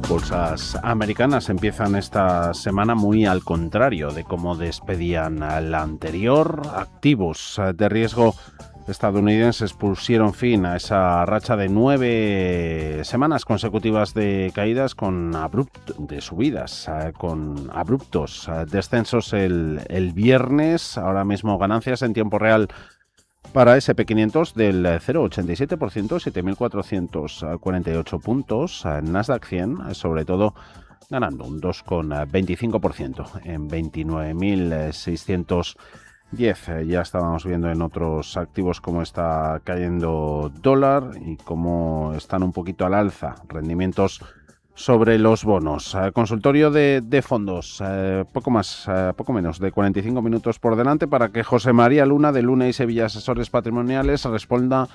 Bolsas americanas empiezan esta semana muy al contrario de cómo despedían a la anterior. Activos de riesgo estadounidenses pusieron fin a esa racha de 9 semanas consecutivas de caídas de subidas, con abruptos descensos el viernes. Ahora mismo ganancias en tiempo real para S&P 500 del 0,87%, 7.448 puntos. Nasdaq 100, sobre todo, ganando un 2,25% en 29.610. Ya estábamos viendo en otros activos cómo está cayendo dólar y cómo están un poquito al alza rendimientos sobre los bonos. Consultorio de fondos, poco menos de 45 minutos por delante para que José María Luna de Luna y Sevilla Asesores Patrimoniales responda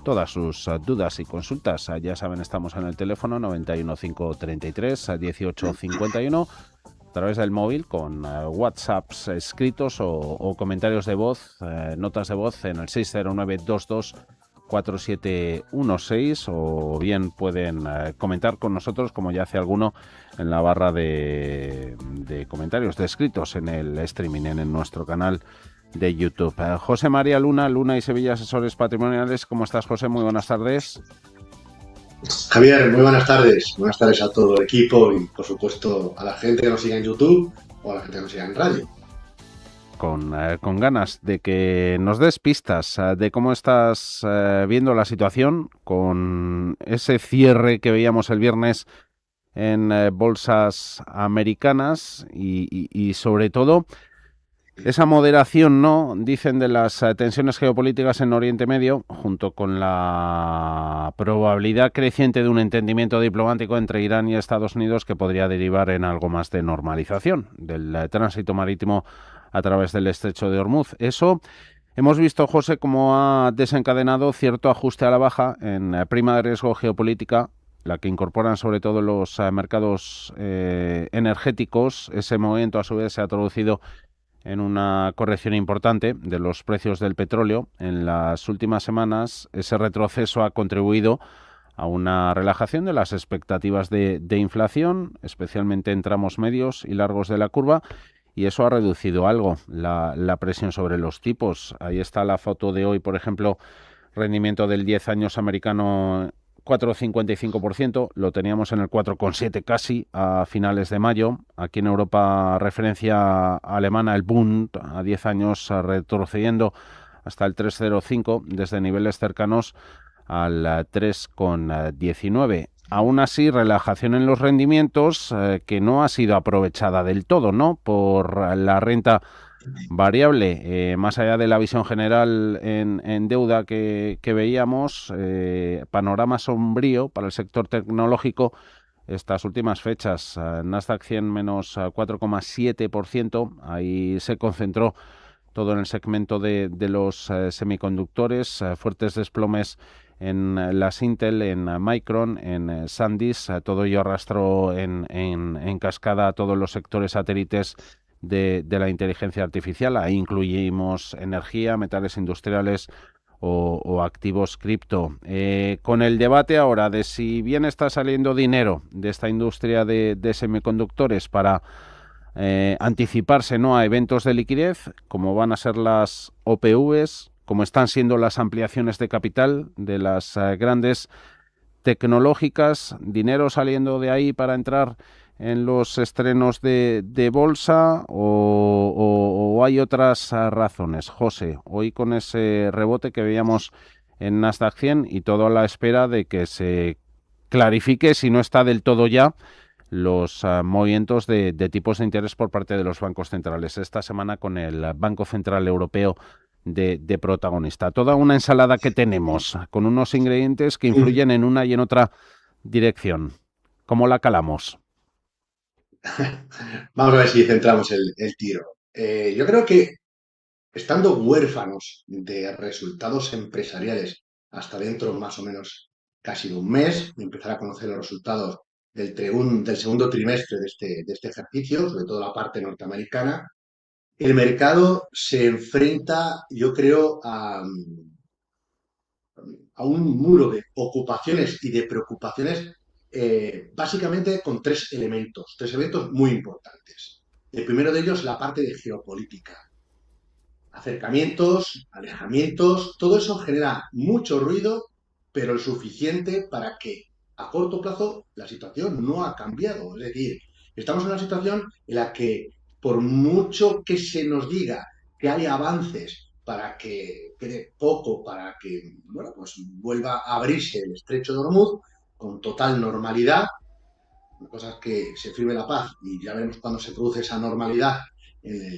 todas sus dudas y consultas. Ya saben, estamos en el teléfono 91 533 18 51, a través del móvil con WhatsApps escritos o comentarios de voz, notas de voz en el 60922 4716, o bien pueden comentar con nosotros, como ya hace alguno, en la barra de comentarios de escritos en el streaming, en nuestro canal de YouTube. José María Luna, Luna y Sevilla Asesores Patrimoniales. ¿Cómo estás, José? Muy buenas tardes. Javier, muy buenas tardes. Buenas tardes a todo el equipo y, por supuesto, a la gente que nos siga en YouTube o a la gente que nos siga en radio. Con ganas de que nos des pistas de cómo estás viendo la situación con ese cierre que veíamos el viernes en bolsas americanas y sobre todo esa moderación, ¿no? Dicen, de las tensiones geopolíticas en Oriente Medio, junto con la probabilidad creciente de un entendimiento diplomático entre Irán y Estados Unidos que podría derivar en algo más de normalización del tránsito marítimo a través del estrecho de Hormuz. Eso hemos visto, José, cómo ha desencadenado cierto ajuste a la baja en prima de riesgo geopolítica, la que incorporan sobre todo los mercados energéticos. Ese movimiento, a su vez, se ha traducido en una corrección importante de los precios del petróleo. En las últimas semanas, ese retroceso ha contribuido a una relajación de las expectativas de inflación, especialmente en tramos medios y largos de la curva, y eso ha reducido algo la presión sobre los tipos. Ahí está la foto de hoy, por ejemplo, rendimiento del 10 años americano 4,55%, lo teníamos en el 4,7 casi a finales de mayo. Aquí en Europa, referencia alemana, el Bund a 10 años retrocediendo hasta el 3,05, desde niveles cercanos al 3,19. Aún así, relajación en los rendimientos que no ha sido aprovechada del todo, ¿no?, por la renta variable. Más allá de la visión general en deuda que veíamos, panorama sombrío para el sector tecnológico estas últimas fechas. Nasdaq 100 menos 4,7%, ahí se concentró todo en el segmento de los semiconductores, fuertes desplomes en las Intel, en Micron, en SanDisk, todo ello arrastró en cascada a todos los sectores satélites de la inteligencia artificial. Ahí incluimos energía, metales industriales o activos cripto. Con el debate ahora de si bien está saliendo dinero de esta industria de semiconductores para anticiparse, ¿no?, a eventos de liquidez, como van a ser las OPVs, como están siendo las ampliaciones de capital de las grandes tecnológicas, dinero saliendo de ahí para entrar en los estrenos de bolsa, o hay otras razones, José, hoy con ese rebote que veíamos en Nasdaq 100 y todo a la espera de que se clarifique, si no está del todo ya, los movimientos de tipos de interés por parte de los bancos centrales. Esta semana con el Banco Central Europeo de protagonista. Toda una ensalada que tenemos, con unos ingredientes que influyen en una y en otra dirección. ¿Cómo la calamos? Vamos a ver si centramos el tiro. Yo creo que, estando huérfanos de resultados empresariales hasta dentro más o menos casi de un mes, y empezar a conocer los resultados del segundo trimestre de este ejercicio, sobre todo la parte norteamericana, el mercado se enfrenta, yo creo, a un muro de ocupaciones y de preocupaciones básicamente con tres elementos muy importantes. El primero de ellos, la parte de geopolítica. Acercamientos, alejamientos, todo eso genera mucho ruido, pero el suficiente para que a corto plazo la situación no ha cambiado. Es decir, estamos en una situación en la que por mucho que se nos diga que hay avances para que quede poco, para que bueno, pues vuelva a abrirse el estrecho de Hormuz con total normalidad, una cosa es que se firme la paz y ya veremos cuándo se produce esa normalidad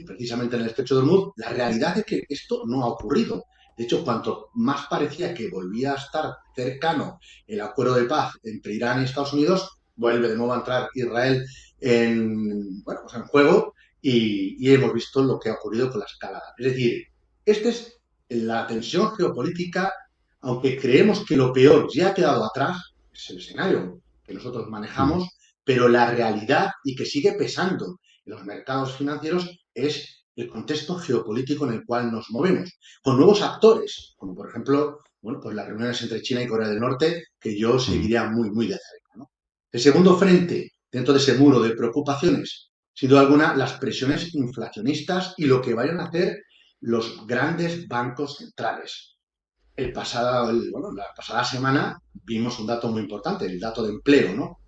precisamente en el estrecho de Hormuz. La realidad es que esto no ha ocurrido. De hecho, cuanto más parecía que volvía a estar cercano el acuerdo de paz entre Irán y Estados Unidos, vuelve de nuevo a entrar Israel bueno, pues en juego y hemos visto lo que ha ocurrido con la escalada. Es decir, esta es la tensión geopolítica, aunque creemos que lo peor ya ha quedado atrás, es el escenario que nosotros Mm. manejamos, pero la realidad y que sigue pesando en los mercados financieros es el contexto geopolítico en el cual nos movemos, con nuevos actores, como por ejemplo, bueno, pues las reuniones entre China y Corea del Norte, que yo Mm. seguiría muy, muy de cerca, ¿no? El segundo frente, dentro de ese muro de preocupaciones, sin duda alguna, las presiones inflacionistas y lo que vayan a hacer los grandes bancos centrales. Bueno, la pasada semana vimos un dato muy importante, el dato de empleo, ¿no?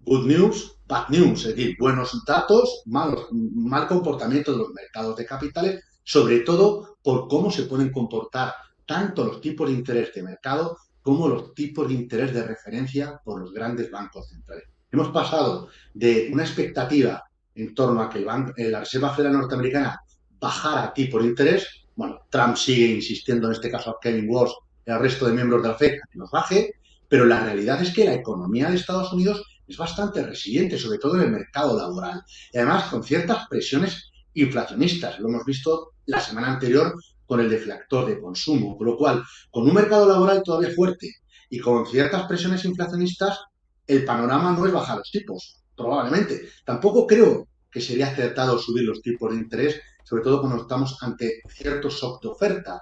Good news, bad news, es decir, buenos datos, mal comportamiento de los mercados de capitales, sobre todo por cómo se pueden comportar tanto los tipos de interés de mercado como los tipos de interés de referencia por los grandes bancos centrales. Hemos pasado de una expectativa en torno a que la Reserva Federal norteamericana bajara tipos de interés. Bueno, Trump sigue insistiendo, en este caso a Kevin Walsh y al resto de miembros de la FED, a que los baje, pero la realidad es que la economía de Estados Unidos es bastante resiliente, sobre todo en el mercado laboral. Y además con ciertas presiones inflacionistas. Lo hemos visto la semana anterior con el deflactor de consumo. Con lo cual, con un mercado laboral todavía fuerte y con ciertas presiones inflacionistas, el panorama no es bajar los tipos, probablemente. Tampoco creo que sería acertado subir los tipos de interés, sobre todo cuando estamos ante cierto shock de oferta,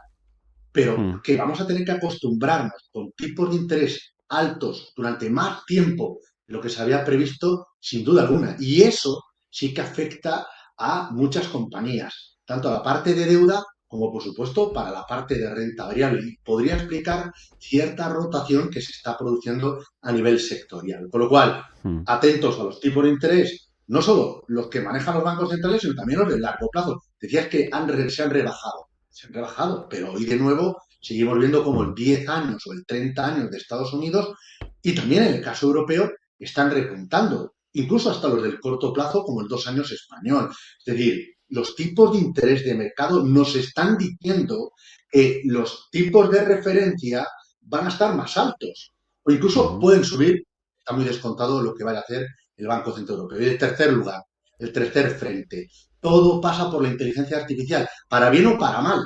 pero Mm. que vamos a tener que acostumbrarnos con tipos de interés altos durante más tiempo de lo que se había previsto, sin duda alguna. Y eso sí que afecta a muchas compañías, tanto a la parte de deuda como, por supuesto, para la parte de renta variable. Y podría explicar cierta rotación que se está produciendo a nivel sectorial. Con lo cual, Mm. atentos a los tipos de interés, no solo los que manejan los bancos centrales, sino también los de largo plazo. Decías que se han rebajado, pero hoy de nuevo seguimos viendo como el Mm. 10 años o el 30 años de Estados Unidos y también en el caso europeo están repuntando, incluso hasta los del corto plazo como el 2 años español. Es decir, los tipos de interés de mercado nos están diciendo que los tipos de referencia van a estar más altos o incluso Mm. pueden subir. Está muy descontado lo que vaya a hacer el Banco Central Europeo. Y en tercer lugar, el tercer frente, todo pasa por la inteligencia artificial, para bien o para mal.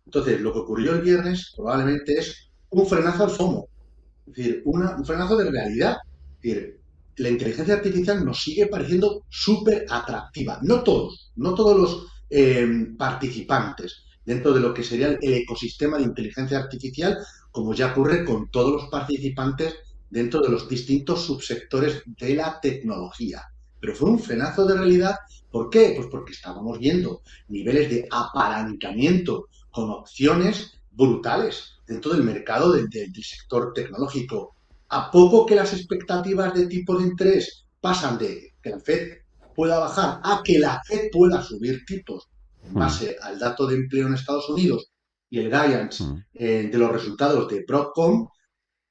Entonces, lo que ocurrió el viernes probablemente es un frenazo al FOMO, es decir, un frenazo de realidad. Es decir, la inteligencia artificial nos sigue pareciendo súper atractiva. No todos los participantes dentro de lo que sería el ecosistema de inteligencia artificial, como ya ocurre con todos los participantes dentro de los distintos subsectores de la tecnología. Pero fue un frenazo de realidad. ¿Por qué? Pues porque estábamos viendo niveles de apalancamiento con opciones brutales dentro del mercado del sector tecnológico. A poco que las expectativas de tipo de interés pasan de que la Fed pueda bajar a que la Fed pueda subir tipos en Mm. base al dato de empleo en Estados Unidos y el guidance Mm. de los resultados de Broadcom,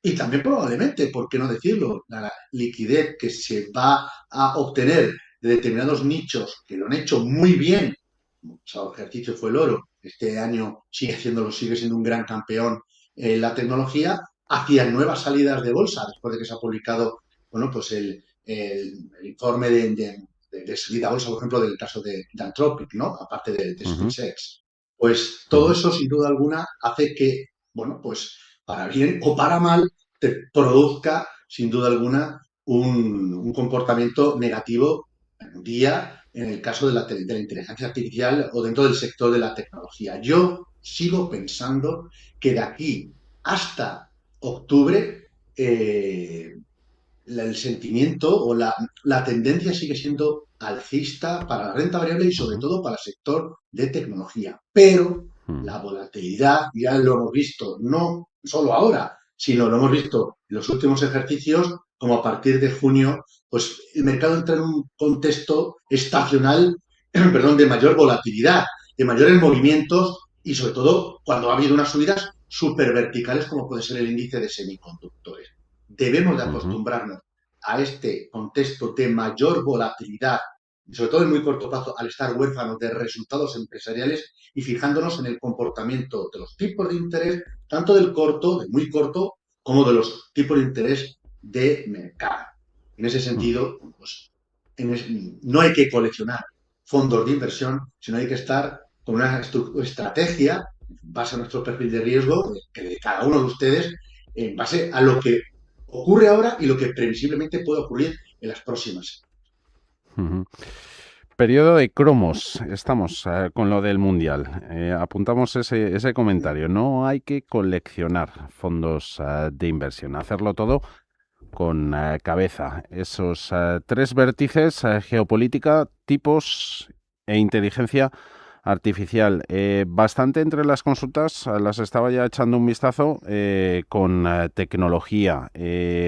y también probablemente, ¿por qué no decirlo?, la liquidez que se va a obtener de determinados nichos que lo han hecho muy bien. El pasado ejercicio fue el oro, este año sigue siendo un gran campeón en la tecnología, hacia nuevas salidas de bolsa, después de que se ha publicado, bueno, pues el informe de salida a bolsa, por ejemplo, del caso de Anthropic, ¿no? Aparte de Mm. SpaceX. Pues todo Mm. eso, sin duda alguna, hace que, bueno, pues para bien o para mal, te produzca, sin duda alguna, un comportamiento negativo en un día en el caso de la inteligencia artificial o dentro del sector de la tecnología. Yo sigo pensando que de aquí hasta octubre el sentimiento o la tendencia sigue siendo alcista para la renta variable y sobre ujú, todo para el sector de tecnología. Pero ujú, la volatilidad ya lo hemos visto, no solo ahora, sino lo hemos visto en los últimos ejercicios, como a partir de junio, pues el mercado entra en un contexto estacional, perdón, de mayor volatilidad, de mayores movimientos y sobre todo cuando ha habido unas subidas súper verticales como puede ser el índice de semiconductores. Debemos de ujú, acostumbrarnos a este contexto de mayor volatilidad y sobre todo en muy corto plazo al estar huérfanos de resultados empresariales y fijándonos en el comportamiento de los tipos de interés, tanto del corto, del muy corto, como de los tipos de interés de mercado. En ese ujú, sentido, pues, no hay que coleccionar fondos de inversión, sino hay que estar con una estrategia en base a nuestro perfil de riesgo que de cada uno de ustedes, en base a lo que ocurre ahora y lo que previsiblemente puede ocurrir en las próximas. ujú. Periodo de cromos. Estamos con lo del Mundial. Apuntamos ese comentario. No hay que coleccionar fondos de inversión. Hacerlo todo con cabeza. Esos tres vértices, geopolítica, tipos e inteligencia artificial. Bastante entre las consultas, las estaba ya echando un vistazo con tecnología.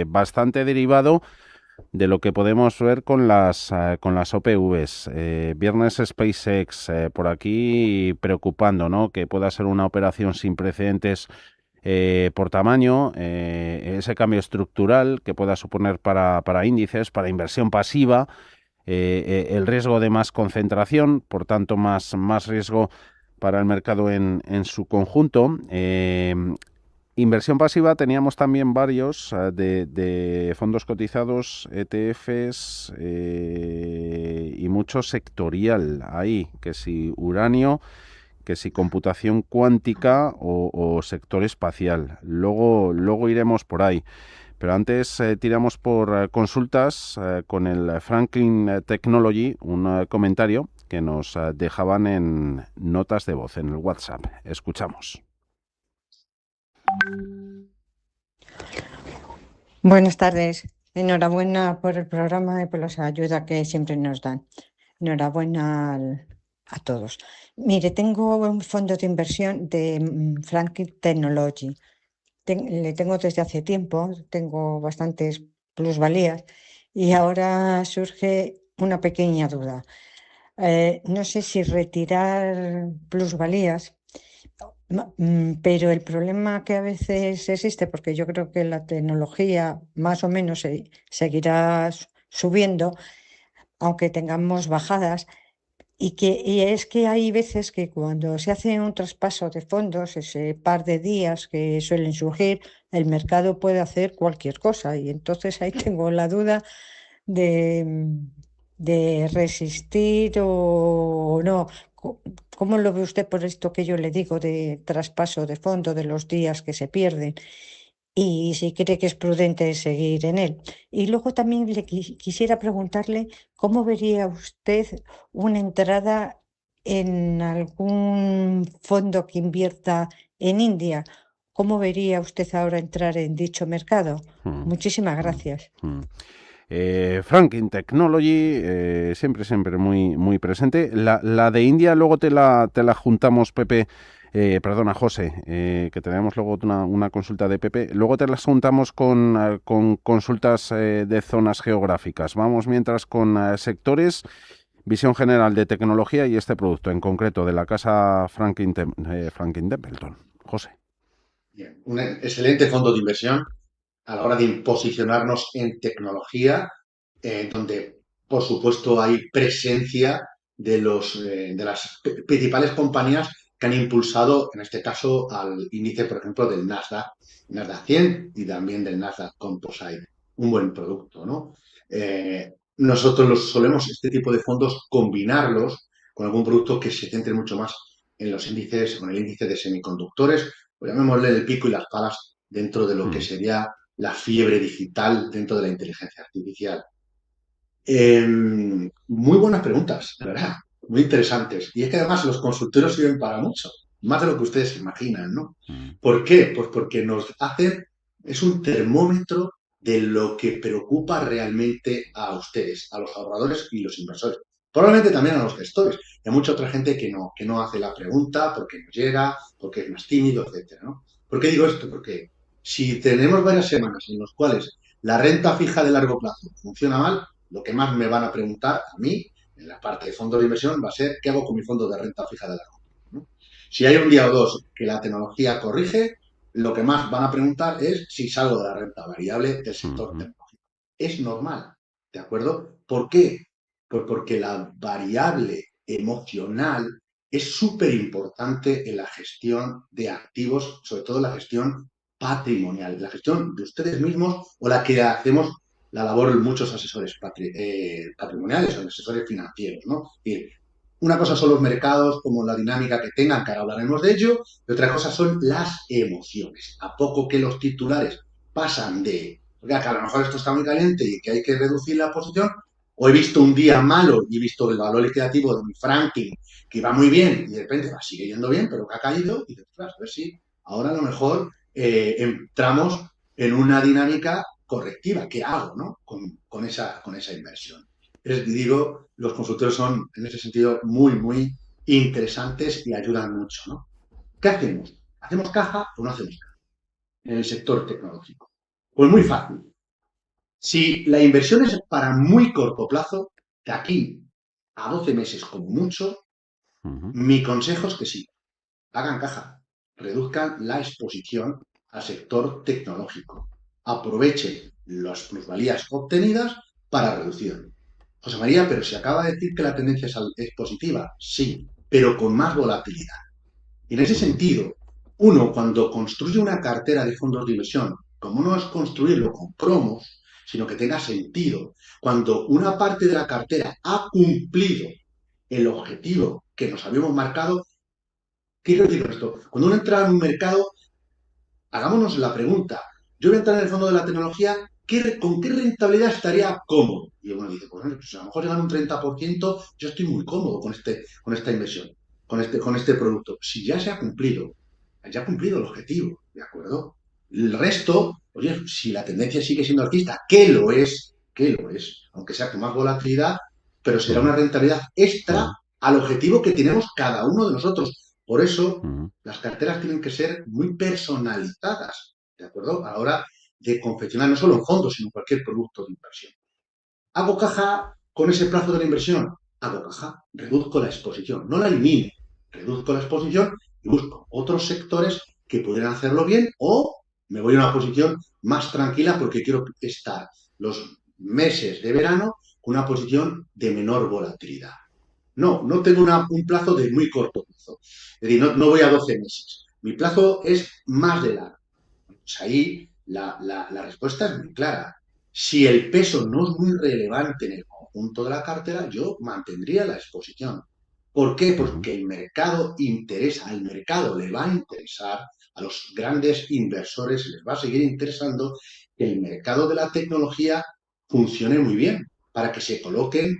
Bastante derivado de lo que podemos ver con las OPVs. Viernes SpaceX, por aquí preocupando, ¿no? Que pueda ser una operación sin precedentes por tamaño, ese cambio estructural que pueda suponer para índices, para inversión pasiva, el riesgo de más concentración, por tanto más riesgo para el mercado en su conjunto. Inversión pasiva teníamos también varios de fondos cotizados, ETFs y mucho sectorial ahí, que si uranio, que si computación cuántica o sector espacial. Luego iremos por ahí. Pero antes tiramos por consultas con el Franklin Technology, un comentario que nos dejaban en notas de voz en el WhatsApp. Escuchamos. Buenas tardes. Enhorabuena por el programa y por la ayuda que siempre nos dan. Enhorabuena a todos. Mire, tengo un fondo de inversión de Franklin Technology. Le tengo desde hace tiempo, tengo bastantes plusvalías y ahora surge una pequeña duda. No sé si retirar plusvalías. Pero el problema que a veces existe, porque yo creo que la tecnología más o menos seguirá subiendo, aunque tengamos bajadas, y es que hay veces que cuando se hace un traspaso de fondos, ese par de días que suelen surgir, el mercado puede hacer cualquier cosa. Y entonces ahí tengo la duda de, de resistir o no. ¿Cómo lo ve usted por esto que yo le digo de traspaso de fondo, de los días que se pierden? Y si cree que es prudente seguir en él. Y luego también le quisiera preguntarle cómo vería usted una entrada en algún fondo que invierta en India. ¿Cómo vería usted ahora entrar en dicho mercado? Mm, Muchísimas mm, gracias. mm. Franklin Technology, siempre muy presente. La de India luego te la juntamos, Pepe, perdona, José, que tenemos luego una consulta de Pepe. Luego te las juntamos con consultas de zonas geográficas. Vamos mientras con sectores, visión general de tecnología y este producto en concreto de la casa Franklin Templeton. José. Bien, un excelente fondo de inversión a la hora de posicionarnos en tecnología, donde por supuesto hay presencia de las principales compañías que han impulsado, en este caso, al índice, por ejemplo, del Nasdaq 100 y también del Nasdaq Composite. Un buen producto, ¿no? Nosotros solemos, este tipo de fondos, combinarlos con algún producto que se centre mucho más en los índices, con el índice de semiconductores, o llamémosle el pico y las palas dentro de lo que Mm, sería la fiebre digital dentro de la inteligencia artificial. Muy buenas preguntas, de verdad, muy interesantes. Y es que además los consultorios sirven para mucho, más de lo que ustedes imaginan, ¿no? mm, ¿Por qué? Pues porque nos hacen, es un termómetro de lo que preocupa realmente a ustedes, a los ahorradores y los inversores. Probablemente también a los gestores y a mucha otra gente que no hace la pregunta porque no llega, porque es más tímido, etcétera, ¿no? ¿Por qué digo esto? Porque si tenemos varias semanas en las cuales la renta fija de largo plazo funciona mal, lo que más me van a preguntar a mí, en la parte de fondos de inversión, va a ser qué hago con mi fondo de renta fija de largo plazo, ¿no? Si hay un día o dos que la tecnología corrige, lo que más van a preguntar es si salgo de la renta variable del sector Ujú. tecnológico. Es normal, ¿de acuerdo? ¿Por qué? Pues porque la variable emocional es súper importante en la gestión de activos, sobre todo la gestión patrimonial, la gestión de ustedes mismos o la que hacemos la labor de muchos asesores patrimoniales o asesores financieros, ¿no? Y una cosa son los mercados, como la dinámica que tengan, que ahora hablaremos de ello, y otra cosa son las emociones. A poco que los titulares pasan de, oiga, que a lo mejor esto está muy caliente y que hay que reducir la posición, o he visto un día malo y he visto el valor liquidativo de mi Franklin, que va muy bien, y de repente va, sigue yendo bien, pero que ha caído, y dices, a ver si ahora a lo mejor entramos en una dinámica correctiva. ¿Qué hago, no? Con esa inversión. Es, digo, los consultores son, en ese sentido, muy, muy interesantes y ayudan mucho, ¿no? ¿Qué hacemos? ¿Hacemos caja o no hacemos caja en el sector tecnológico? Pues muy fácil. Si la inversión es para muy corto plazo, de aquí a 12 meses como mucho, Ujú. mi consejo es que sí, hagan caja, reduzcan la exposición al sector tecnológico, aprovechen las plusvalías obtenidas para reducir. José María, pero se acaba de decir que la tendencia es positiva, sí, pero con más volatilidad. Y en ese Ujú. sentido, uno cuando construye una cartera de fondos de inversión, como no es construirlo con cromos, sino que tenga sentido, cuando una parte de la cartera ha cumplido el objetivo que nos habíamos marcado, ¿qué quiero decir con esto? Cuando uno entra en un mercado, hagámonos la pregunta, yo voy a entrar en el fondo de la tecnología, ¿con qué rentabilidad estaría cómodo? Y uno dice, pues, bueno, pues a lo mejor llegan un 30%, yo estoy muy cómodo con esta inversión, con este producto. Si ya se ha cumplido, ya ha cumplido el objetivo, ¿de acuerdo? El resto, oye, si la tendencia sigue siendo alcista, que lo es, aunque sea con más volatilidad, pero será una Ujú. rentabilidad extra Ujú. al objetivo que tenemos cada uno de nosotros. Por eso, Ujú. las carteras tienen que ser muy personalizadas, ¿de acuerdo? A la hora de confeccionar no solo un fondo, sino cualquier producto de inversión. ¿Hago caja con ese plazo de la inversión? Hago caja, reduzco la exposición, no la elimino, reduzco la exposición y busco otros sectores que pudieran hacerlo bien o me voy a una posición más tranquila porque quiero estar los meses de verano con una posición de menor volatilidad. No, no tengo un plazo de muy corto plazo. Es decir, no voy a 12 meses. Mi plazo es más de largo. Pues ahí la respuesta es muy clara. Si el peso no es muy relevante en el conjunto de la cartera, yo mantendría la exposición. ¿Por qué? Ujú. Porque el mercado interesa, al mercado le va a interesar, a los grandes inversores les va a seguir interesando que el mercado de la tecnología funcione muy bien, para que se coloquen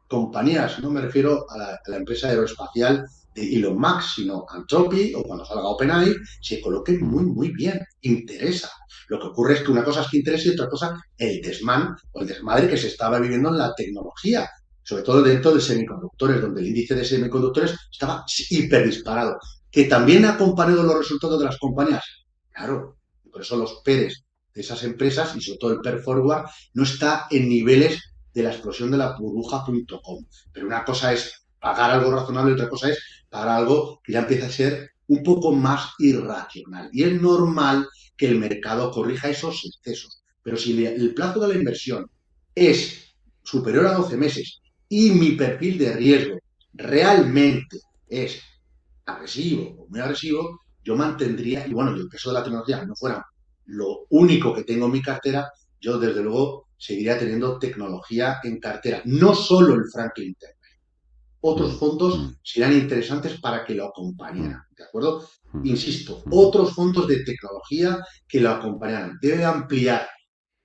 compañías, no me refiero a la empresa aeroespacial de Elon Musk, sino Anthropic o cuando salga OpenAI, se coloquen muy, Ujú. muy bien. Interesa. Lo que ocurre es que una cosa es que interesa y otra cosa el desmán o el desmadre que se estaba viviendo en la tecnología, sobre todo dentro de semiconductores, donde el índice de semiconductores estaba hiper disparado, que también ha acompañado los resultados de las compañías. Claro, por eso los PERs de esas empresas y sobre todo el PER Forward no está en niveles de la explosión de la burbuja.com. Pero una cosa es pagar algo razonable y otra cosa es pagar algo que ya empieza a ser un poco más irracional. Y es normal que el mercado corrija esos excesos. Pero si el plazo de la inversión es superior a 12 meses y mi perfil de riesgo realmente es agresivo o muy agresivo, yo mantendría, y bueno, y el peso de la tecnología no fuera lo único que tengo en mi cartera, yo desde luego seguiría teniendo tecnología en cartera, no solo el Franklin Templeton. Otros Ujú. fondos Ujú. serán interesantes para que lo acompañaran, Ujú. ¿de acuerdo? Ujú. Insisto, Ujú. otros fondos de tecnología que lo acompañaran. Debe ampliar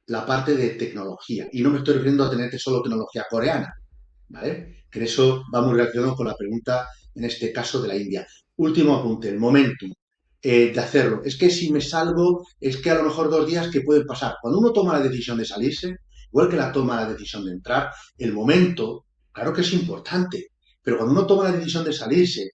la parte de tecnología. Y no me estoy refiriendo a tener solo tecnología coreana, ¿vale? Que eso va muy relacionado con la pregunta, en este caso, de la India. Último apunte, el momentum. de hacerlo. Es que si me salgo, es que a lo mejor 2 días que pueden pasar. Cuando uno toma la decisión de salirse, igual que la toma la decisión de entrar, el momento, claro que es importante, pero cuando uno toma la decisión de salirse,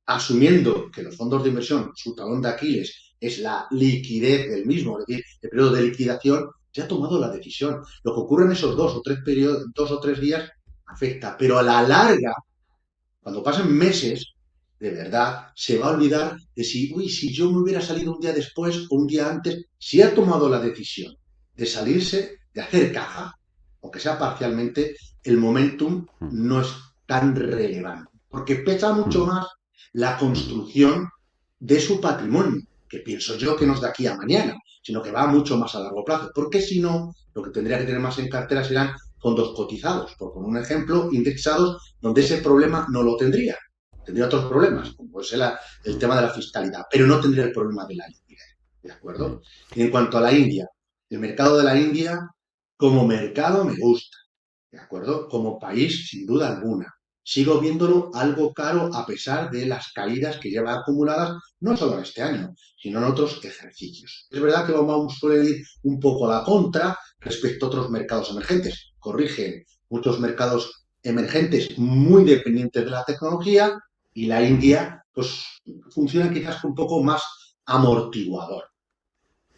asumiendo que los fondos de inversión, su talón de Aquiles es la liquidez del mismo, es decir, el periodo de liquidación, ya ha tomado la decisión. Lo que ocurre en esos mm, 2 o 3 días afecta, pero a la larga, cuando pasen meses, de verdad, se va a olvidar de si yo me hubiera salido un día después o un día antes, si ha tomado la decisión de salirse, de hacer caja, aunque sea parcialmente, el momentum mm, no es tan relevante, porque pesa mucho mm, más la mm, construcción de su patrimonio, que pienso yo que no es de aquí a mañana, sino que va mucho más a largo plazo, porque si no, lo que tendría que tener más en cartera serán fondos cotizados, por poner un ejemplo, indexados, donde ese problema no lo tendría. Tendría otros problemas, mm, como puede ser el mm, tema de la fiscalidad, pero no tendría el problema de la liquidez. ¿De mm. acuerdo? Y en cuanto a la India, el mercado de la India, como mercado, me gusta. ¿De acuerdo? Como país, sin duda alguna. Sigo viéndolo algo caro a pesar de las caídas que lleva acumuladas, no solo en este año, sino en otros ejercicios. Es verdad que vamos a ir un poco a la contra respecto a otros mercados emergentes. Corrigen muchos mercados emergentes muy dependientes de la tecnología y la Ujú, India pues funciona quizás un poco más amortiguador.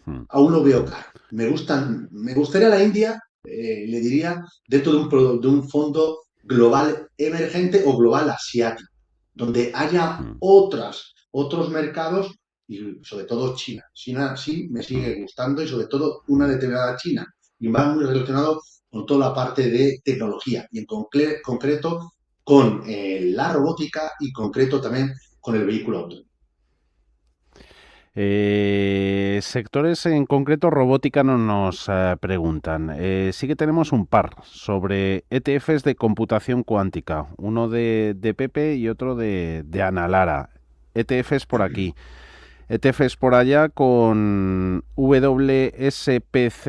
mm, Aún lo veo mm, caro. Me gustaría la India, le diría, dentro de un fondo global emergente o global asiático, donde haya mm, otros mercados y sobre todo China. China sí me mm, sigue gustando y sobre todo una mm. determinada China. Y va muy relacionado con toda la parte de tecnología y en concreto con la robótica y concreto también con el vehículo autónomo. Sectores en concreto, robótica no nos preguntan. Sí que tenemos un par sobre ETFs de computación cuántica, uno de Pepe y otro de Ana Lara. ETFs por aquí, ETFs por allá con WSPC,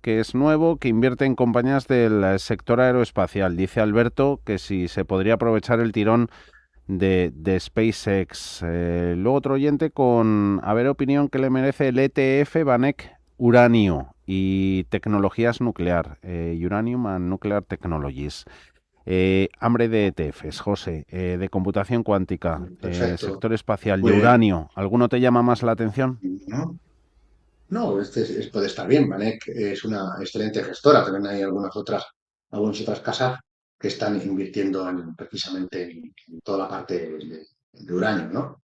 que es nuevo, que invierte en compañías del sector aeroespacial. Dice Alberto que si se podría aprovechar el tirón de SpaceX. Luego otro oyente con a ver opinión que le merece el ETF Vanek Uranio y tecnologías nuclear, Uranium and Nuclear Technologies. Hambre de ETFs, José, de computación cuántica, Perfecto. sector espacial, de Pues, uranio. ¿Alguno te llama más la atención? ¿no? No, puede estar bien. Vanek es una excelente gestora. También hay algunas otras casas que están invirtiendo precisamente en toda la parte de uranio, ¿no?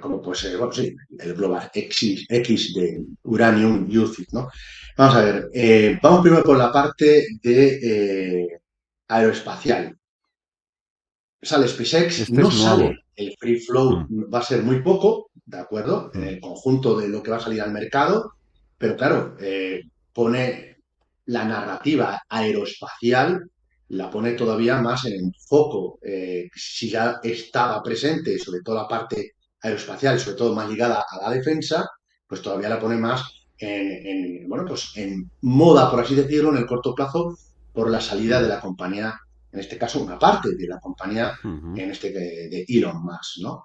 Como puede ser, bueno, sí, el Global X de Uranium Usage, ¿no? Vamos a ver, vamos primero por la parte de aeroespacial. Sale SpaceX, Este es no nuevo. sale el free float, Mm, va a ser muy poco, ¿de acuerdo? En mm, el conjunto de lo que va a salir al mercado, pero claro, pone la narrativa aeroespacial, la pone todavía más en el foco. Si ya estaba presente, sobre todo la parte aeroespacial, sobre todo más ligada a la defensa, pues todavía la pone más bueno, pues en moda, por así decirlo, en el corto plazo, por la salida de mm, la compañía, en este caso una parte de la compañía, ujú, de Elon Musk, ¿no?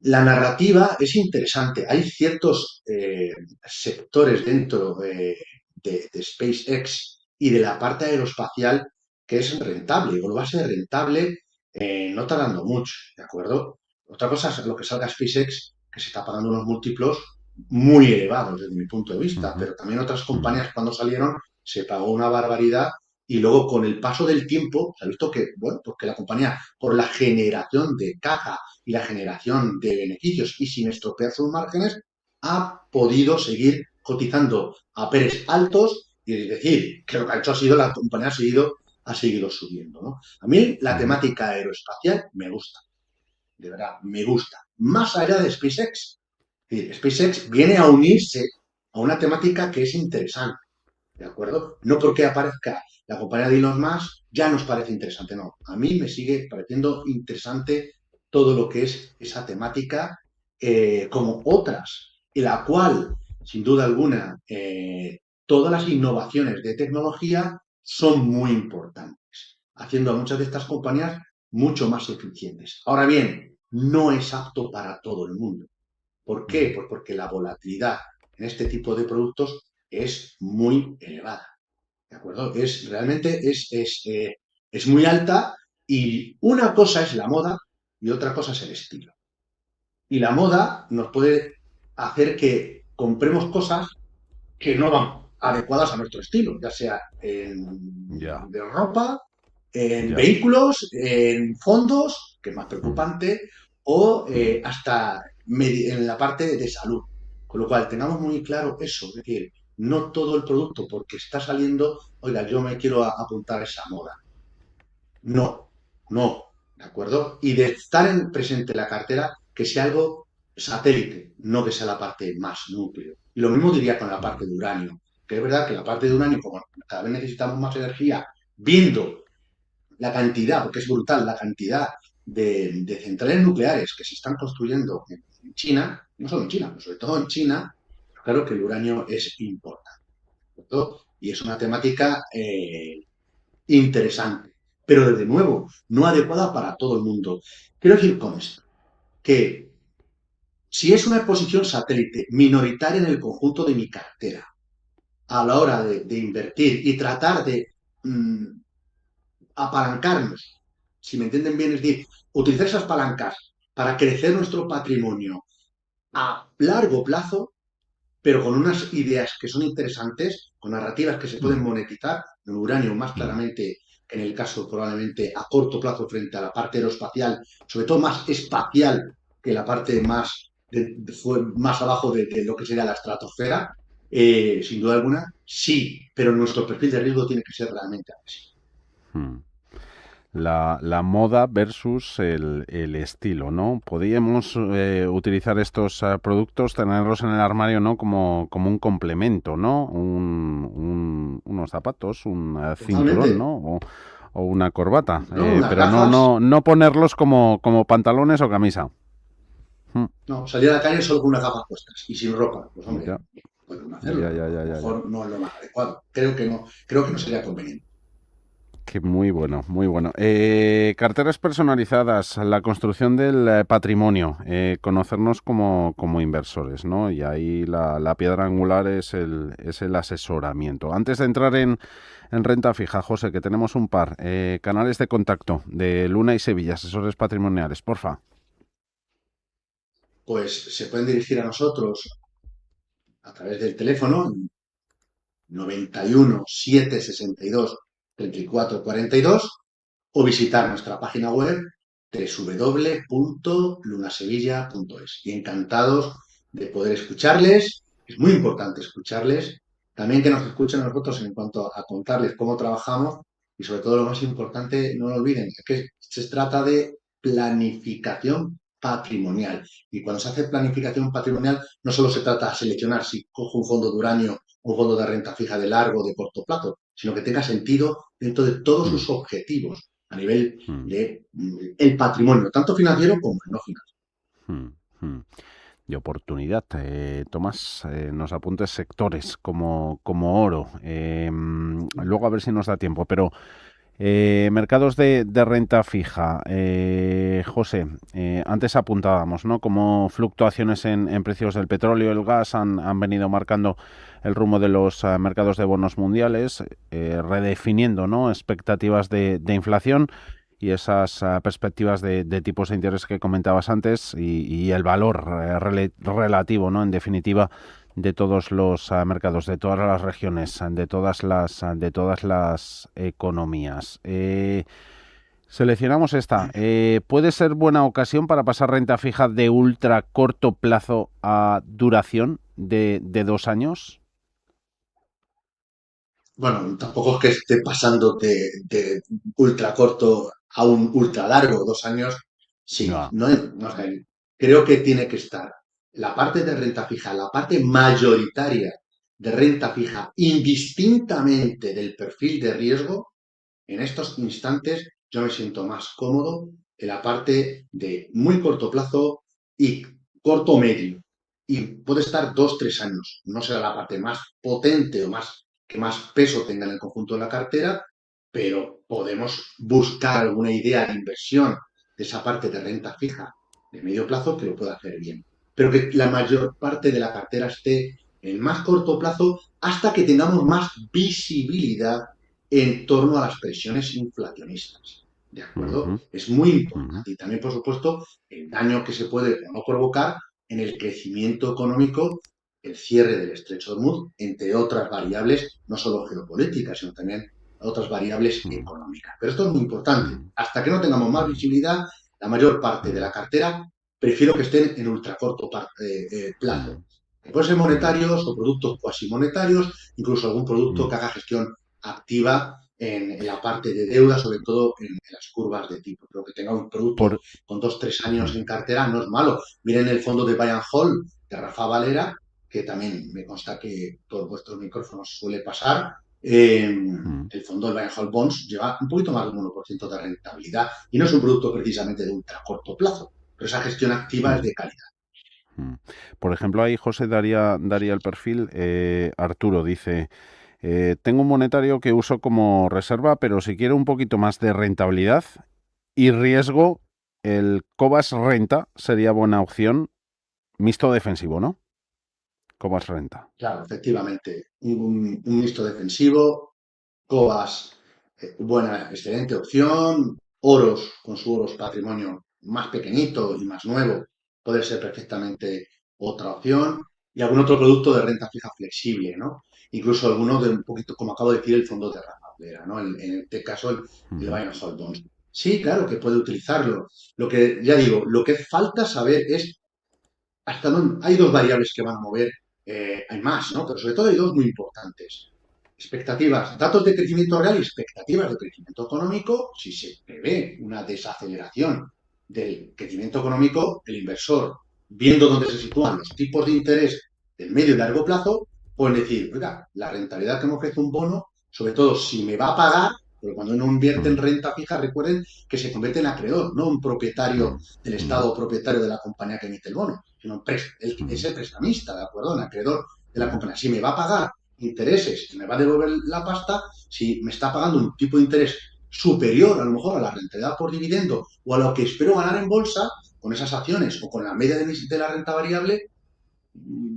La narrativa es interesante. Hay ciertos sectores dentro de SpaceX y de la parte aeroespacial que es rentable, o lo va a ser rentable no tardando mucho, ¿de acuerdo? Otra cosa es lo que salga SpaceX, que se está pagando unos múltiplos muy elevados desde mi punto de vista, ujú, pero también otras ujú, compañías cuando salieron se pagó una barbaridad y luego con el paso del tiempo se ha visto que, bueno, porque la compañía, por la generación de caja y la generación de beneficios y sin estropear sus márgenes, ha podido seguir cotizando a precios altos y es decir, que lo que ha hecho ha sido la compañía ha seguido subiendo, ¿no? A mí la ujú, temática aeroespacial me gusta, de verdad, me gusta. Más allá de SpaceX. Es decir, SpaceX viene a unirse a una temática que es interesante, ¿de acuerdo? No porque aparezca la compañía de Elon Musk ya nos parece interesante, no. A mí me sigue pareciendo interesante todo lo que es esa temática, como otras, en la cual, sin duda alguna, todas las innovaciones de tecnología son muy importantes, haciendo a muchas de estas compañías mucho más eficientes. Ahora bien, no es apto para todo el mundo. ¿Por qué? mm, Pues porque la volatilidad en este tipo de productos es muy elevada. ¿De acuerdo? Es muy alta y una cosa es la moda y otra cosa es el estilo. Y la moda nos puede hacer que compremos cosas que no van adecuadas a nuestro estilo, ya sea ya, de ropa, en ya. vehículos, en fondos, que es más Mm, preocupante, o mm, hasta en la parte de salud. Con lo cual, tengamos muy claro eso, es decir, no todo el producto porque está saliendo, oiga, yo me quiero apuntar a esa moda. No, no, ¿de acuerdo? Y de estar presente en la cartera, que sea algo satélite, no que sea la parte más núcleo. Y lo mismo diría con la parte mm, de uranio, que es verdad que la parte de mm, uranio, como cada vez necesitamos más energía, viendo la cantidad, porque es brutal, la cantidad de centrales nucleares que se están construyendo en China, no solo en China, pero sobre todo en China, claro que el uranio es importante. ¿Cierto? Y es una temática interesante, pero de nuevo, no adecuada para todo el mundo. Quiero decir con esto que si es una exposición satélite minoritaria en el conjunto de mi cartera, a la hora de invertir y tratar de mmm, apalancarnos, si me entienden bien, es decir, utilizar esas palancas para crecer nuestro patrimonio a largo plazo, pero con unas ideas que son interesantes, con narrativas que se pueden mm, monetizar, en uranio más mm. claramente que en el caso probablemente a corto plazo frente a la parte aeroespacial, sobre todo más espacial que la parte más abajo de lo que sería la estratosfera, sin duda alguna, sí, pero nuestro perfil de riesgo tiene que ser realmente agresivo. Mm. La moda versus el estilo, ¿no? Podríamos utilizar estos productos, tenerlos en el armario, ¿no? Como un complemento, ¿no? Unos zapatos, un cinturón, Totalmente. ¿no? O una corbata, ¿No? Unas pero no, gafas, no, no ponerlos como pantalones o camisa. Mm, no, salir a la calle solo con unas gafas puestas y sin ropa. Pues hombre, ya, podemos ya, hacerlo, ya, pero a ya, lo ya, ya. mejor no es lo más adecuado. Creo que no sería conveniente. Que muy bueno, muy bueno. Carteras personalizadas, la construcción del patrimonio, conocernos como inversores, ¿no? Y ahí la piedra angular es el asesoramiento. Antes de entrar en renta fija, José, que tenemos un par, canales de contacto de Luna y Sevilla, asesores patrimoniales, porfa. Pues se pueden dirigir a nosotros a través del teléfono 91 762 34 42 o visitar nuestra página web www.lunasevilla.es. Y encantados de poder escucharles. Es muy importante escucharles. También que nos escuchen a nosotros en cuanto a contarles cómo trabajamos y sobre todo lo más importante, no lo olviden, es que se trata de planificación patrimonial. Y cuando se hace planificación patrimonial, no solo se trata de seleccionar si cojo un fondo de uranio o un fondo de renta fija de largo o de corto plazo, sino que tenga sentido dentro de todos Mm, sus objetivos a nivel mm, de el patrimonio, tanto financiero como no financiero. mm, mm. De oportunidad. Tomás, nos apuntes sectores como oro. Luego a ver si nos da tiempo, pero mercados de renta fija. José, antes apuntábamos, ¿no? Cómo fluctuaciones en precios del petróleo y el gas han venido marcando el rumbo de los mercados de bonos mundiales, redefiniendo, ¿no? Expectativas de inflación y esas perspectivas de tipos de interés que comentabas antes y el valor relativo, ¿no? En definitiva, de todos los mercados, de todas las regiones, de todas las economías. Seleccionamos esta. ¿Puede ser buena ocasión para pasar renta fija de ultra corto plazo a duración de 2 años? Bueno, tampoco es que esté pasando de ultra corto a un ultra largo, 2 años, sí. No. No, no, o sea, creo que tiene que estar la parte de renta fija, la parte mayoritaria de renta fija, indistintamente del perfil de riesgo, en estos instantes yo me siento más cómodo en la parte de muy corto plazo y corto medio. Y puede estar 2, 3 años. No será la parte más potente o más que más peso tenga en el conjunto de la cartera, pero podemos buscar alguna idea de inversión de esa parte de renta fija de medio plazo que lo pueda hacer bien. pero que la mayor parte de la cartera esté en más corto plazo hasta que tengamos más visibilidad en torno a las presiones inflacionistas. ¿De acuerdo? Ujú, Es muy ujú, importante. Y también, por supuesto, el daño que se puede o no provocar en el crecimiento económico, el cierre del estrecho de Hormuz, entre otras variables, no solo geopolíticas, sino también otras variables ujú, económicas. Pero esto es muy importante. ujú, Hasta que no tengamos más ujú, visibilidad, la mayor parte de ujú, la cartera prefiero que estén en ultracorto plazo. ujú, Que pueden ser ujú. monetarios o productos cuasi monetarios, incluso algún producto Mm. que haga gestión activa en la parte de deuda, sobre todo en las curvas de tipo. Pero que tenga un producto Por, con 2 o 3 años ujú, en cartera no es malo. Miren el fondo de Buy and Hold de Rafa Valera, que también me consta que por vuestros micrófonos suele pasar. ujú, El fondo del Buy and Hold Bonds lleva un poquito más de un 1% de rentabilidad y no es un producto precisamente de ultra corto plazo, pero esa gestión activa es ujú, de calidad. ujú. Por ejemplo, ahí José daría el perfil. Arturo dice, tengo un monetario que uso como reserva, pero si quiero un poquito más de rentabilidad y riesgo, el Cobas Renta sería buena opción, mixto defensivo, ¿no? Cobas Renta. Claro, efectivamente, un mixto defensivo, Cobas, buena, excelente opción, Oros, con su Oros patrimonio más pequeñito y más nuevo, puede ser perfectamente otra opción, y algún otro producto de renta fija flexible, ¿no? Incluso alguno de un poquito, como acabo de decir, el fondo de Rafa, ¿no? En este caso, el Ujú, Buy and Hold Bonds. Sí, claro que puede utilizarlo. Lo que, ya digo, lo que falta saber es hasta dónde. Hay dos variables que van a mover, hay más, ¿no? Pero sobre todo hay dos muy importantes. Expectativas, datos de crecimiento real y expectativas de crecimiento económico. Si se prevé una desaceleración del crecimiento económico, el inversor, viendo dónde se sitúan los tipos de interés del medio y largo plazo, puede decir, oiga, la rentabilidad que me ofrece un bono, sobre todo si me va a pagar, porque cuando uno invierte en ujú, renta fija, recuerden que se convierte en acreedor, no un propietario del ujú, Estado o propietario de la compañía que emite el bono, sino es ujú, el prestamista, ¿de acuerdo? El acreedor de la ujú, compañía. Si me va a pagar intereses y me va a devolver la pasta, si me está pagando un tipo de interés superior a lo mejor a la rentabilidad por dividendo o a lo que espero ganar en bolsa con esas acciones o con la media de la renta variable,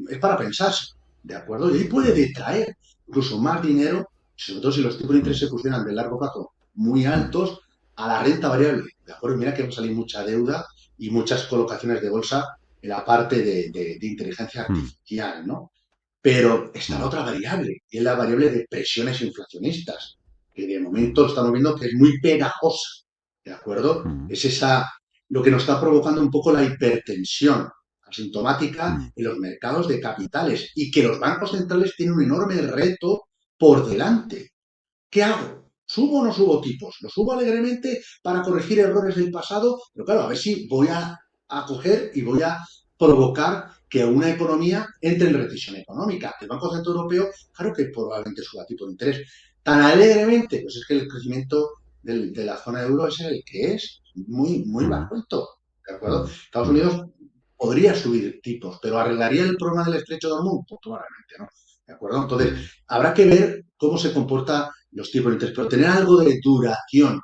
es para pensarse, ¿de acuerdo? Y ahí puede ujú, detraer incluso más dinero, sobre todo si los tipos de interés ujú, se fusionan de largo plazo muy altos, a la renta variable, ¿de acuerdo? Mira que va a salir mucha deuda y muchas colocaciones de bolsa en la parte de inteligencia ujú, artificial, ¿no? Pero está la ujú, otra variable, y es la variable de presiones inflacionistas, que de momento ujú, estamos viendo que es muy pegajosa, ¿de acuerdo? ujú, Es esa lo que nos está provocando un poco la hipertensión asintomática ujú, en los mercados de capitales y que los bancos centrales tienen un enorme reto por delante. ¿Qué hago? ¿Subo o no subo tipos? ¿Lo subo alegremente para corregir errores del pasado? Pero claro, a ver si voy a coger y voy a provocar que una economía entre en recesión económica. El Banco Central Europeo, claro que probablemente suba tipo de interés. Tan alegremente, pues es que el crecimiento de la zona euro es el que es, muy, muy ujú, bajito. ¿De acuerdo? ujú, Estados ujú. Unidos podría subir tipos, pero ¿arreglaría el problema del estrecho de Hormuz? Pues probablemente no. ¿De acuerdo? Entonces, Mm, habrá que ver cómo se comporta los tipos de interés, pero tener algo de duración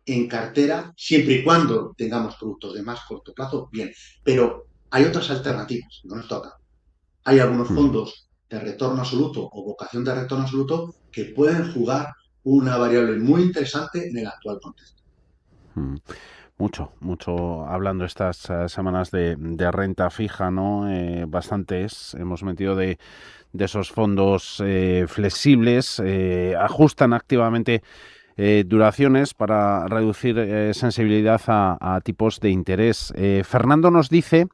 en cartera, siempre y cuando tengamos productos de más corto plazo, bien. Pero hay otras alternativas, no nos toca. Hay algunos mm, fondos de retorno absoluto o vocación de retorno absoluto que pueden jugar una variable muy interesante en el actual contexto. mm. Mucho, mucho hablando estas semanas de renta fija, ¿no? Bastantes hemos metido de esos fondos flexibles, ajustan activamente duraciones para reducir sensibilidad a tipos de interés. Fernando nos dice,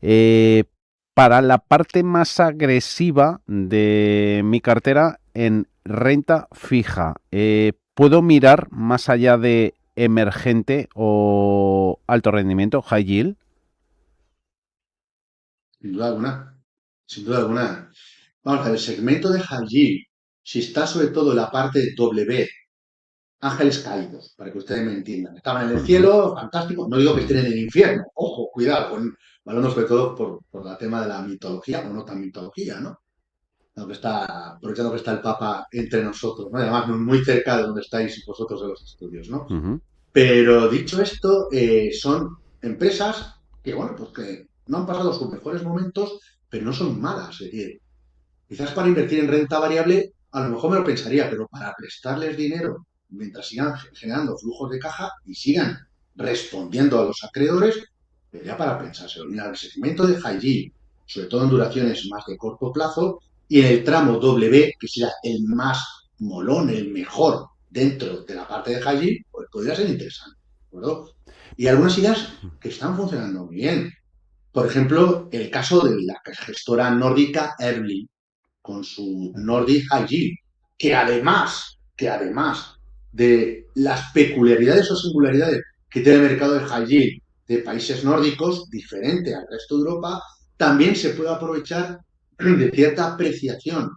eh, para la parte más agresiva de mi cartera en renta fija, ¿puedo mirar más allá de emergente o alto rendimiento, high yield? Sin duda alguna. Sin duda alguna. Vamos a ver, el segmento de high yield, si está sobre todo en la parte W, ángeles caídos, para que ustedes me entiendan. Estaban en el Ujú, cielo, fantástico. No digo que estén ujú, en el infierno, ojo, cuidado, hablando sobre todo por el tema de la mitología, o no tan mitología, ¿no? Aprovechando que está el Papa entre nosotros, ¿no? Y además muy cerca de donde estáis vosotros en los estudios, ¿no? ujú, Pero dicho esto, son empresas que, bueno, pues que no han pasado sus mejores momentos, pero no son malas. Es decir, quizás para invertir en renta variable, a lo mejor me lo pensaría, pero para prestarles dinero mientras sigan generando flujos de caja y sigan respondiendo a los acreedores, sería para pensárselo. Mira, el segmento de high yield, sobre todo en duraciones más de corto plazo, y en el tramo W, que será el más molón, el mejor dentro de la parte de high yield, pues podría ser interesante. ¿De acuerdo? Y algunas ideas que están funcionando muy bien. Por ejemplo, el caso de la gestora nórdica Erling, con su Nordic High Yield, que además de las peculiaridades o singularidades que tiene el mercado de High Yield de países nórdicos, diferente al resto de Europa, también se puede aprovechar de cierta apreciación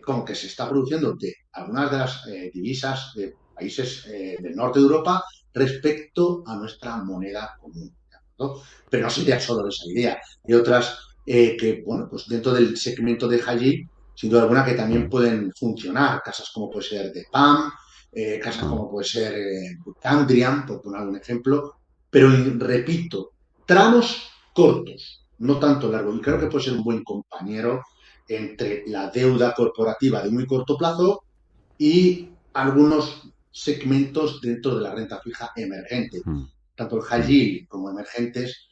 como que se está produciendo de algunas de las divisas de países del norte de Europa respecto a nuestra moneda común. ¿No? Pero no sería solo esa idea. Hay otras que, bueno, pues dentro del segmento de High, sin duda alguna, que también pueden funcionar. Casas como puede ser de PAM, casas como puede ser Candriam, por poner un ejemplo. Pero, repito, tramos cortos, no tanto largos. Y creo que puede ser un buen compañero entre la deuda corporativa de muy corto plazo y algunos segmentos dentro de la renta fija emergente. Tanto el high yield como emergentes,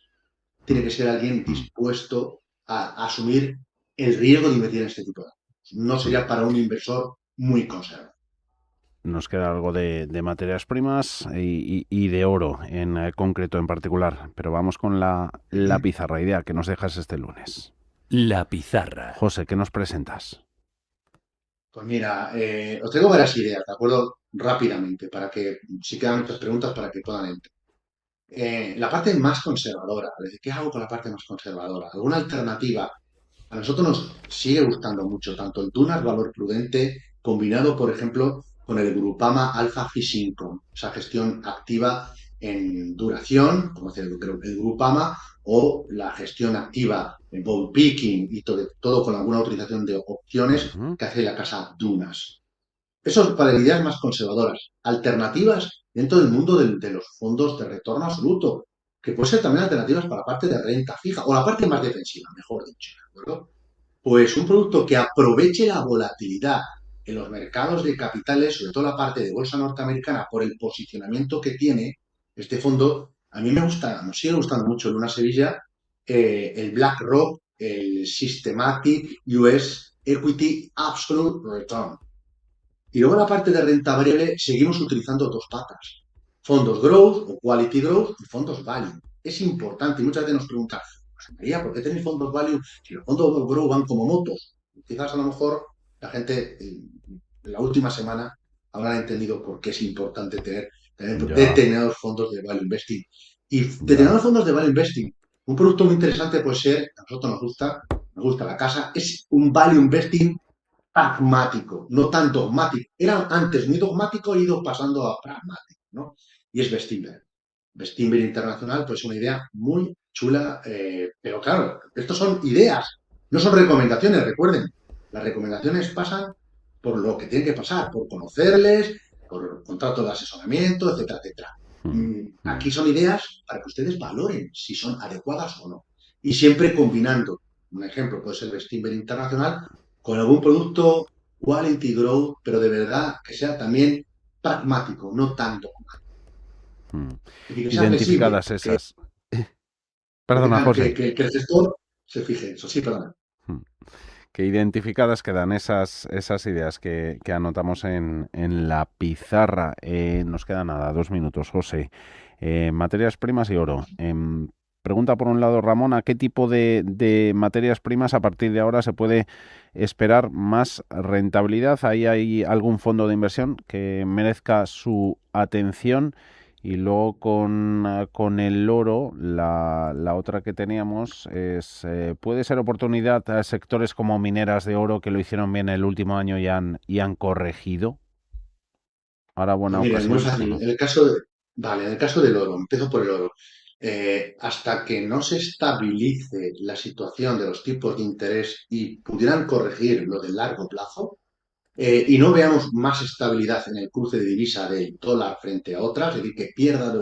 tiene que ser alguien dispuesto a asumir el riesgo de invertir en este tipo de activos. No sería para un inversor muy conservador. Nos queda algo de materias primas y de oro en concreto en particular, pero vamos con la pizarra idea que nos dejas este lunes. La pizarra. José, ¿qué nos presentas? Pues mira, os tengo varias ideas, ¿de acuerdo? Rápidamente, para que, si quedan muchas preguntas, para que puedan entrar. La parte más conservadora, es decir, ¿qué hago con la parte más conservadora? ¿Alguna alternativa? A nosotros nos sigue gustando mucho tanto el Dunas Valor Prudente combinado, por ejemplo, con el Grupama Alpha Fixed Income, esa gestión activa en duración, como es el Grupama, o la gestión activa en bond picking y todo con alguna utilización de opciones que hace la casa Dunas. Eso es para ideas más conservadoras. Alternativas dentro del mundo de los fondos de retorno absoluto, que puede ser también alternativas para la parte de renta fija o la parte más defensiva, mejor dicho, ¿de acuerdo? Pues un producto que aproveche la volatilidad en los mercados de capitales, sobre todo la parte de bolsa norteamericana, por el posicionamiento que tiene este fondo. A mí me gusta, nos sigue gustando mucho Luna Sevilla, el BlackRock, el Systematic US Equity Absolute Return. Y luego la parte de renta variable seguimos utilizando dos patas. Fondos growth o quality growth y fondos value. Es importante y muchas veces nos preguntan, pues María, ¿por qué tenéis fondos value si los fondos growth van como motos? Quizás a lo mejor la gente en la última semana habrá entendido por qué es importante tener determinados fondos de value investing. Y determinados fondos de value investing, un producto muy interesante puede ser, a nosotros nos gusta la casa, es un value investing pragmático, no tan dogmático. Era antes muy dogmático y ha ido pasando a pragmático, ¿no? Y es Bestinver. Bestinver Internacional, pues una idea muy chula, pero claro, estos son ideas, no son recomendaciones, recuerden. Las recomendaciones pasan por lo que tienen que pasar, por conocerles, por contrato de asesoramiento, etcétera, etcétera. Aquí son ideas para que ustedes valoren si son adecuadas o no. Y siempre combinando, un ejemplo puede ser Bestinver Internacional, con algún producto quality growth, pero de verdad que sea también pragmático, no tanto. Es decir, que sea flexible, Identificadas esas. Perdona, que José. el gestor se fije en eso. Sí, perdona. Que identificadas quedan esas ideas que anotamos en la pizarra. Nos queda nada, 2 minutos, José. Materias primas y oro. Pregunta por un lado Ramón, ¿a qué tipo de materias primas a partir de ahora se puede esperar más rentabilidad? ¿Ahí hay algún fondo de inversión que merezca su atención? Y luego con el oro, la otra que teníamos es, ¿puede ser oportunidad a sectores como mineras de oro que lo hicieron bien el último año y han corregido? Ahora buena Pues mira, es muy ocasión, ¿o fácil. no? En el caso del oro, empiezo por el oro. Hasta que no se estabilice la situación de los tipos de interés y pudieran corregir lo del largo plazo, y no veamos más estabilidad en el cruce de divisa del dólar frente a otras, es decir, que pierda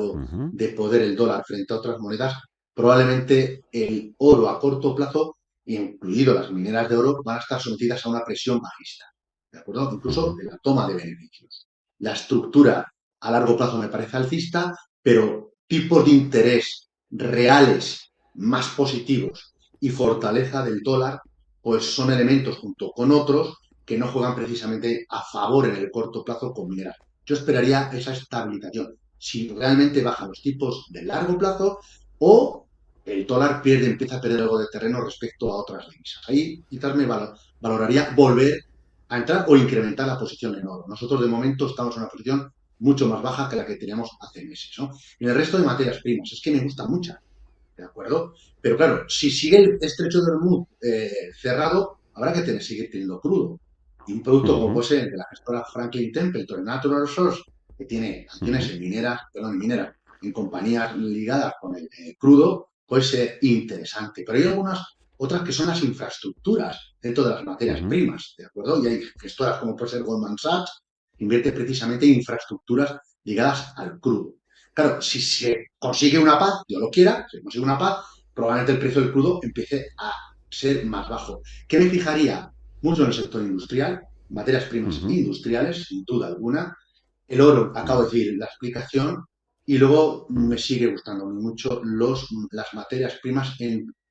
de poder el dólar frente a otras monedas, probablemente el oro a corto plazo, incluido las mineras de oro, van a estar sometidas a una presión bajista, ¿de acuerdo? Incluso de la toma de beneficios. La estructura a largo plazo me parece alcista, pero tipos de interés reales más positivos y fortaleza del dólar, pues son elementos junto con otros que no juegan precisamente a favor en el corto plazo con mineras. Yo esperaría esa estabilización. Si realmente bajan los tipos de largo plazo o el dólar empieza a perder algo de terreno respecto a otras divisas. Ahí quizás me valoraría volver a entrar o incrementar la posición en oro. Nosotros de momento estamos en una posición mucho más baja que la que teníamos hace meses, ¿no? En el resto de materias primas, es que me gusta mucho, ¿de acuerdo? Pero claro, si sigue el estrecho de Hormuz cerrado, habrá que seguir teniendo crudo. Y un producto como puede ser de la gestora Franklin Templeton, Natural Resource, que tiene acciones en compañías ligadas con el crudo, puede ser interesante. Pero hay algunas otras que son las infraestructuras dentro de las materias primas, ¿de acuerdo? Y hay gestoras como puede ser Goldman Sachs, que invierte precisamente en infraestructuras ligadas al crudo. Claro, si se consigue una paz, Dios lo quiera, si se consigue una paz, probablemente el precio del crudo empiece a ser más bajo. ¿Qué me fijaría? Mucho en el sector industrial, materias primas industriales, sin duda alguna. El oro, acabo de decir la explicación, y luego me sigue gustando mucho las materias primas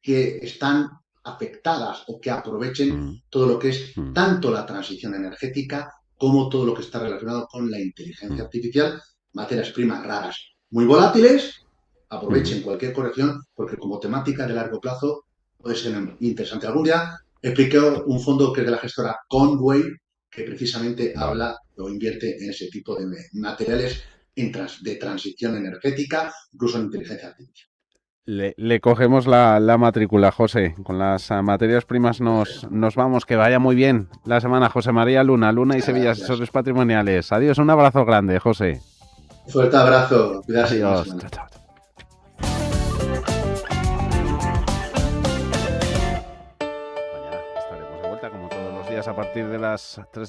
que están afectadas o que aprovechen todo lo que es tanto la transición energética como todo lo que está relacionado con la inteligencia artificial, materias primas raras, muy volátiles, aprovechen cualquier corrección porque como temática de largo plazo puede ser interesante. Algún día expliqué un fondo que es de la gestora Conway, que precisamente habla o invierte en ese tipo de materiales de transición energética, incluso en inteligencia artificial. Le cogemos la matrícula, José. Con las materias primas nos vamos. Que vaya muy bien la semana, José María Luna y Sevilla, asesores patrimoniales. Adiós, un abrazo grande, José. Un fuerte abrazo. Cuidarse. Adiós. Chao, chao. Mañana estaremos de vuelta, como todos los días, a partir de las 3.